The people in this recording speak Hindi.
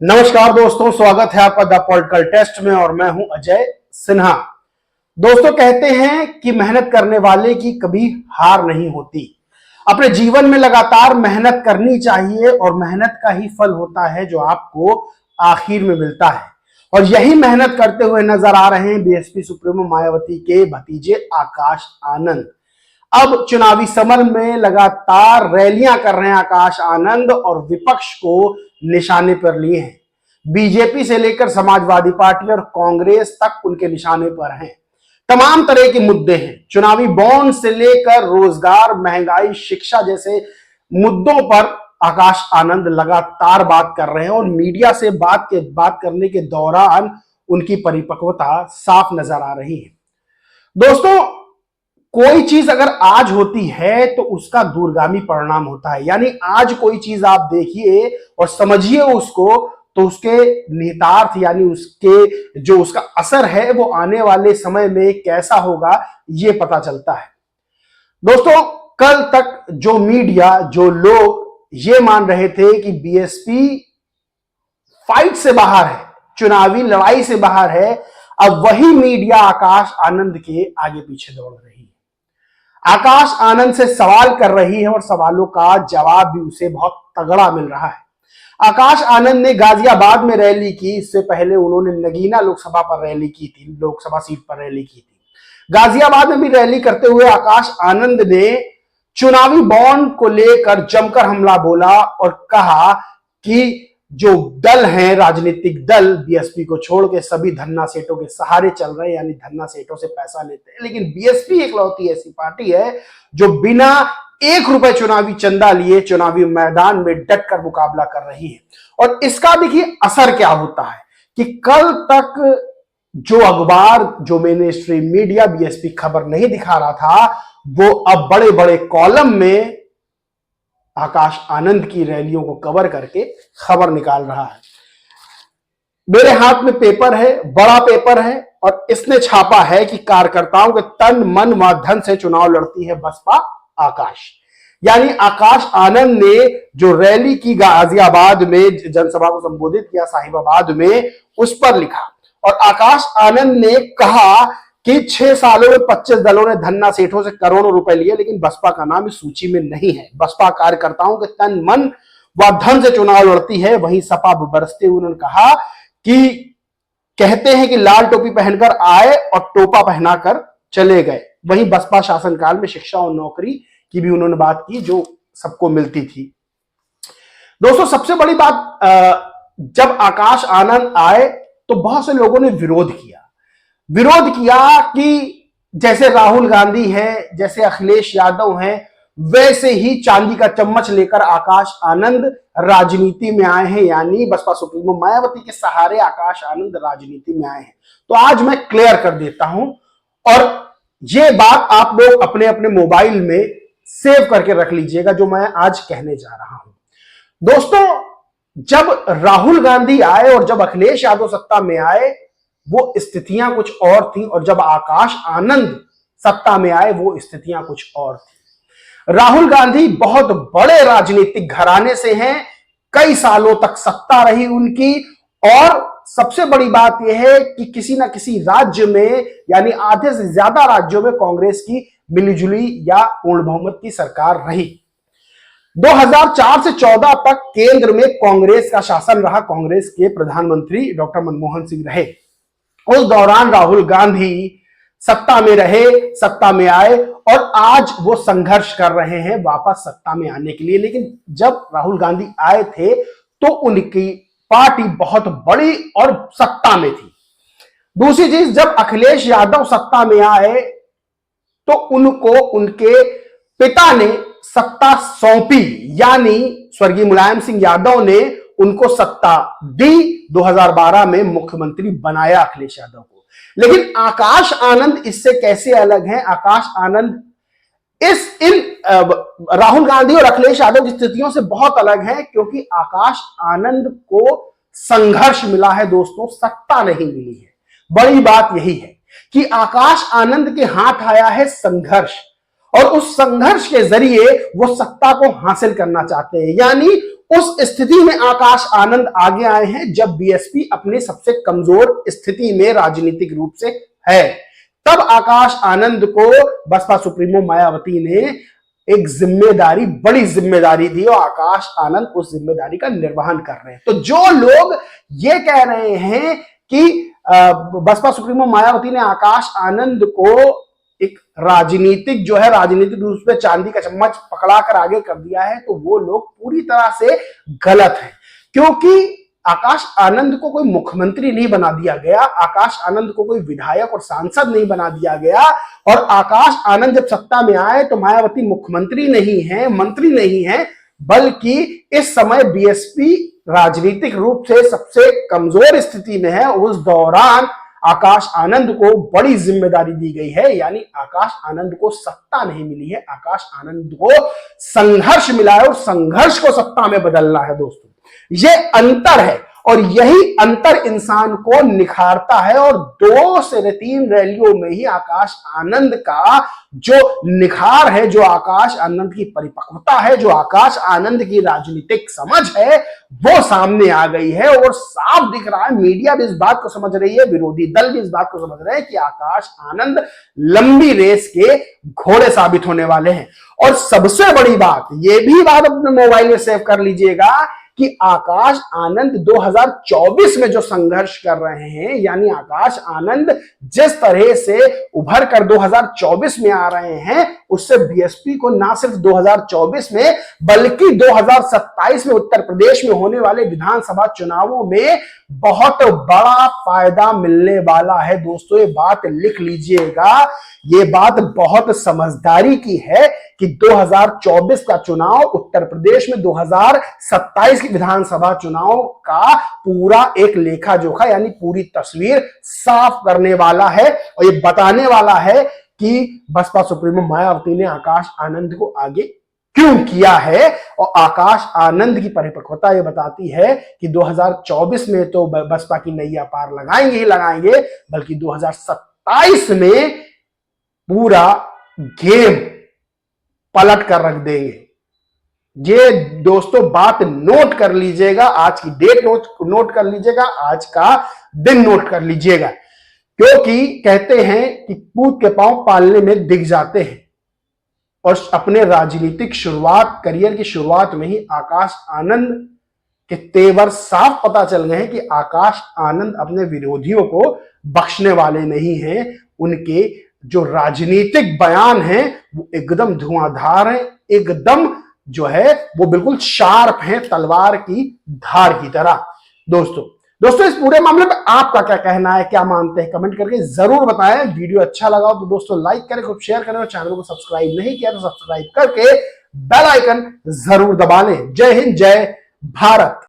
नमस्कार दोस्तों, स्वागत है आपका द पॉलिटिकल टेस्ट में और मैं हूं अजय सिन्हा। दोस्तों, कहते हैं कि मेहनत करने वाले की कभी हार नहीं होती। अपने जीवन में लगातार मेहनत करनी चाहिए और मेहनत का ही फल होता है जो आपको आखिर में मिलता है। और यही मेहनत करते हुए नजर आ रहे हैं बीएसपी सुप्रीमो मायावती के भतीजे आकाश आनंद। अब चुनावी समर में लगातार रैलियां कर रहे हैं आकाश आनंद और विपक्ष को निशाने पर लिए हैं। बीजेपी से लेकर समाजवादी पार्टी और कांग्रेस तक उनके निशाने पर हैं। तमाम तरह के मुद्दे हैं, चुनावी बॉन्ड से लेकर रोजगार, महंगाई, शिक्षा जैसे मुद्दों पर आकाश आनंद लगातार बात कर रहे हैं और मीडिया से बात करने के दौरान उनकी परिपक्वता साफ नजर आ रही है। दोस्तों, कोई चीज अगर आज होती है तो उसका दूरगामी परिणाम होता है। यानी आज कोई चीज आप देखिए और समझिए उसको, तो उसके निहितार्थ यानी उसके जो उसका असर है वो आने वाले समय में कैसा होगा ये पता चलता है। दोस्तों, कल तक जो मीडिया, जो लोग ये मान रहे थे कि बीएसपी फाइट से बाहर है, चुनावी लड़ाई से बाहर है, अब वही मीडिया आकाश आनंद के आगे पीछे दौड़ रही है। आकाश आनंद से सवाल कर रही है और सवालों का जवाब भी उसे बहुत तगड़ा मिल रहा है। आकाश आनंद ने गाजियाबाद में रैली की, इससे पहले उन्होंने नगीना लोकसभा पर रैली की थी, लोकसभा सीट पर रैली की थी। गाजियाबाद में भी रैली करते हुए आकाश आनंद ने चुनावी बॉन्ड को लेकर जमकर हमला बोला और कहा कि जो दल हैं, राजनीतिक दल बीएसपी को छोड़ के सभी धन्ना सेठों के सहारे चल रहे हैं, यानी धन्ना सेठों से पैसा लेते हैं। लेकिन बीएसपी एकलौती ऐसी पार्टी है जो बिना ₹1 चुनावी चंदा लिए चुनावी मैदान में डटकर मुकाबला कर रही है। और इसका देखिए असर क्या होता है कि कल तक जो अखबार, जो मेनस्ट्रीम मीडिया बीएसपी खबर नहीं दिखा रहा था, वो अब बड़े बड़े कॉलम में आकाश आनंद की रैलियों को कवर करके खबर निकाल रहा है। मेरे हाथ में पेपर है, बड़ा पेपर है, और इसने छापा है कि कार्यकर्ताओं के तन, मन व धन से चुनाव लड़ती है बसपा आकाश। यानी आकाश आनंद ने जो रैली की गाजियाबाद में, जनसभा को संबोधित किया साहिबाबाद में, उस पर लिखा। और आकाश आनंद ने कहा कि 6 सालों में 25 दलों ने धन्ना सेठों से करोड़ों रुपए लिए, लेकिन बसपा का नाम इस सूची में नहीं है। बसपा कार्यकर्ताओं के तन, मन व धन से चुनाव लड़ती है। वहीं सपा बरसते हुए उन्होंने कहा कि कहते हैं कि लाल टोपी पहनकर आए और टोपा पहनाकर चले गए। वहीं बसपा शासनकाल में शिक्षा और नौकरी की भी उन्होंने बात की जो सबको मिलती थी। दोस्तों, सबसे बड़ी बात, जब आकाश आनंद आए तो बहुत से लोगों ने विरोध किया कि जैसे राहुल गांधी है, जैसे अखिलेश यादव हैं, वैसे ही चांदी का चम्मच लेकर आकाश आनंद राजनीति में आए हैं। यानी बसपा सुप्रीमो मायावती के सहारे आकाश आनंद राजनीति में आए हैं। तो आज मैं क्लियर कर देता हूं और ये बात आप लोग अपने अपने मोबाइल में सेव करके रख लीजिएगा जो मैं आज कहने जा रहा हूं। दोस्तों, जब राहुल गांधी आए और जब अखिलेश यादव सत्ता में आए वो स्थितियां कुछ और थी, और जब आकाश आनंद सत्ता में आए वो स्थितियां कुछ और थी। राहुल गांधी बहुत बड़े राजनीतिक घराने से हैं, कई सालों तक सत्ता रही उनकी, और सबसे बड़ी बात यह है कि किसी ना किसी राज्य में, यानी आधे से ज्यादा राज्यों में कांग्रेस की मिलीजुली या पूर्ण बहुमत की सरकार रही। 2004 से 14 तक केंद्र में कांग्रेस का शासन रहा, कांग्रेस के प्रधानमंत्री डॉक्टर मनमोहन सिंह रहे। उस दौरान राहुल गांधी सत्ता में रहे, सत्ता में आए और आज वो संघर्ष कर रहे हैं वापस सत्ता में आने के लिए। लेकिन जब राहुल गांधी आए थे तो उनकी पार्टी बहुत बड़ी और सत्ता में थी। दूसरी चीज, जब अखिलेश यादव सत्ता में आए तो उनको उनके पिता ने सत्ता सौंपी, यानी स्वर्गीय मुलायम सिंह यादव ने उनको सत्ता दी। 2012 में मुख्यमंत्री बनाया अखिलेश यादव को। लेकिन आकाश आनंद इससे कैसे अलग हैं? आकाश आनंद राहुल गांधी और अखिलेश यादव की स्थितियों से बहुत अलग है, क्योंकि आकाश आनंद को संघर्ष मिला है दोस्तों, सत्ता नहीं मिली है। बड़ी बात यही है कि आकाश आनंद के हाथ आया है संघर्ष। और उस संघर्ष के जरिए वो सत्ता को हासिल करना चाहते हैं। यानी उस स्थिति में आकाश आनंद आगे आए हैं जब बीएसपी अपने सबसे कमजोर स्थिति में राजनीतिक रूप से है। तब आकाश आनंद को बसपा सुप्रीमो मायावती ने एक जिम्मेदारी, बड़ी जिम्मेदारी दी और आकाश आनंद उस जिम्मेदारी का निर्वहन कर रहे हैं। तो जो लोग ये कह रहे हैं कि बसपा सुप्रीमो मायावती ने आकाश आनंद को एक राजनीतिक रूप से चांदी का चम्मच पकड़ाकर आगे कर दिया है, तो वो लोग पूरी तरह से गलत हैं। क्योंकि आकाश आनंद को कोई मुख्यमंत्री नहीं बना दिया गया, आकाश आनंद को कोई विधायक और सांसद नहीं बना दिया गया। और आकाश आनंद जब सत्ता में आए तो मायावती मुख्यमंत्री नहीं है, मंत्री नहीं है, बल्कि इस समय बीएसपी राजनीतिक रूप से सबसे कमजोर स्थिति में है। उस दौरान आकाश आनंद को बड़ी जिम्मेदारी दी गई है। यानी आकाश आनंद को सत्ता नहीं मिली है, आकाश आनंद को संघर्ष मिला है और संघर्ष को सत्ता में बदलना है। दोस्तों, ये अंतर है और यही अंतर इंसान को निखारता है। और 2 से 3 रैलियों में ही आकाश आनंद का जो निखार है, जो आकाश आनंद की परिपक्वता है, जो आकाश आनंद की राजनीतिक समझ है, वो सामने आ गई है। और साफ दिख रहा है, मीडिया भी इस बात को समझ रही है, विरोधी दल भी इस बात को समझ रहे हैं कि आकाश आनंद लंबी रेस के घोड़े साबित होने वाले हैं। और सबसे बड़ी बात, ये भी बात अपने मोबाइल में सेव कर लीजिएगा कि आकाश आनंद 2024 में जो संघर्ष कर रहे हैं, यानी आकाश आनंद जिस तरह से उभर कर 2024 में आ रहे हैं, उससे बीएसपी को ना सिर्फ 2024 में बल्कि 2027 में उत्तर प्रदेश में होने वाले विधानसभा चुनावों में बहुत बड़ा फायदा मिलने वाला है। दोस्तों, ये बात लिख लीजिएगा, ये बात बहुत समझदारी की है कि 2024 का चुनाव उत्तर प्रदेश में 2027 की विधानसभा चुनाव का पूरा एक लेखा जोखा, यानी पूरी तस्वीर साफ करने वाला है। और ये बताने वाला है कि बसपा सुप्रीमो मायावती ने आकाश आनंद को आगे क्यों किया है। और आकाश आनंद की परिपक्वता ये बताती है कि 2024 में तो बसपा की नैया पार लगाएंगे ही लगाएंगे, बल्कि 2027 में पूरा गेम पलट कर रख देंगे। ये दोस्तों बात नोट कर लीजिएगा, आज की डेट नोट कर लीजिएगा, आज का दिन नोट कर लीजिएगा। क्योंकि कहते हैं कि पूत के पांव पालने में दिख जाते हैं। और अपने राजनीतिक शुरुआत, करियर की शुरुआत में ही आकाश आनंद के तेवर साफ पता चल गए हैं कि आकाश आनंद अपने विरोधियों को बख्शने वाले नहीं हैं। उनके जो राजनीतिक बयान हैं वो एकदम धुआंधार हैं, एकदम जो है वो बिल्कुल शार्प हैं, तलवार की धार की तरह। दोस्तों इस पूरे मामले में आपका क्या कहना है, क्या मानते हैं, कमेंट करके जरूर बताएं। वीडियो अच्छा लगा तो दोस्तों लाइक करें, खूब शेयर करें और चैनल को सब्सक्राइब नहीं किया तो सब्सक्राइब करके बेल आइकन जरूर दबा लें। जय हिंद, जय भारत।